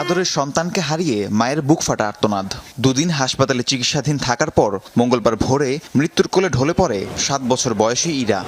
আদরের সন্তানকে হারিয়ে মায়ের বুক ফাটা আর্তনাদ। দুদিন হাসপাতালে চিকিৎসাধীন থাকার পর মঙ্গলবার ভোরে মৃত্যুর কোলে ঢলে পড়ে 7 বছর বয়সী ইরা।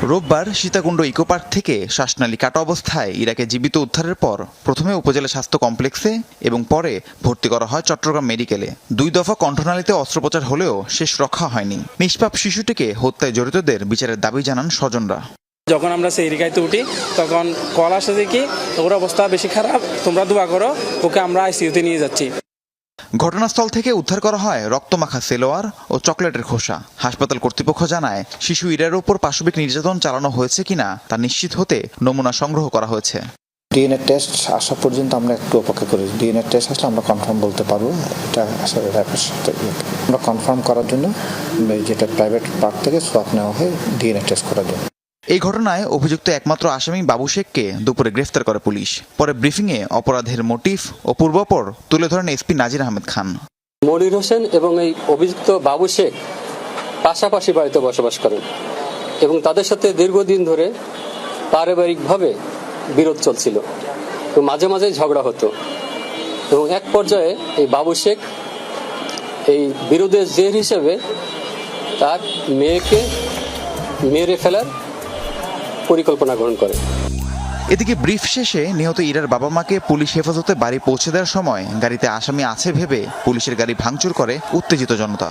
রোববার সীতাকুণ্ড ইকো পার্ক থেকে শ্বাসনালী কাটা অবস্থায় ইরাকে জীবিত উদ্ধারের পর প্রথমে উপজেলা স্বাস্থ্য কমপ্লেক্সে এবং পরে ভর্তি করা হয় চট্টগ্রাম মেডিকেলে। 2 দফা কণ্ঠনালীতে অস্ত্রোপচার হলেও শেষ রক্ষা হয়নি। নিষ্পাপ শিশুটিকে হত্যায় জড়িতদের বিচারের দাবি জানান স্বজনরা। যখন আমরা সেই রিকাইতে উঠি তখন কল আসে দেখি ওর অবস্থা বেশি খারাপ, তোমরা দোয়া করো, ওকে আমরা আইসিইউতে নিয়ে যাচ্ছি। ঘটনাস্থল থেকে উদ্ধার করা হয় রক্তমাখা সেলোয়ার ও চকলেটের খোসা। হাসপাতাল কর্তৃপক্ষ জানায় শিশু ইরার উপর পাশবিক নির্যাতন চালানো হয়েছে কিনা তা নিশ্চিত হতে নমুনা সংগ্রহ করা হয়েছে। ডিএনএ টেস্ট আসা পর্যন্ত আমরা একটু অপেক্ষা করি। ডিএনএ টেস্ট আসলে আমরা কনফার্ম বলতে পারবো। এটা আসলে র্যাপের সাথে আমরা কনফার্ম করার জন্য যেটা প্রাইভেট পার্ক থেকে সোয়াব নেওয়া হয় ডিএনএ টেস্ট করার জন্য। এই ঘটনায় অভিযুক্ত একমাত্র আসামি বাবু শেখকে দুপুরে গ্রেফতার করে পুলিশ। পরে ব্রিফিংয়ে অপরাধের মোটিভ ও পূর্বাপর তুলে ধরেন এসপি নাজির আহমেদ খান। মনির হোসেন এবং এই অভিযুক্ত বাবু শেখ পাশাপাশি বাড়িতে বসবাস করেন এবং তাদের সাথে দীর্ঘদিন ধরে পারিবারিকভাবে বিরোধ চলছিল, মাঝে মাঝে ঝগড়া হতো এবং এক পর্যায়ে এই বাবু শেখ এই বিরোধের জের হিসেবে তার মেয়েকে মেরে ফেলার পরিকল্পনা গ্রহণ করে। এদিকে ব্রিফ শেষে নিহত ইরার বাবা মাকে পুলিশ হেফাজতে বাড়ি পৌঁছে দেওয়ার সময় গাড়িতে আসামি আছে ভেবে পুলিশের গাড়ি ভাঙচুর করে উত্তেজিত জনতা।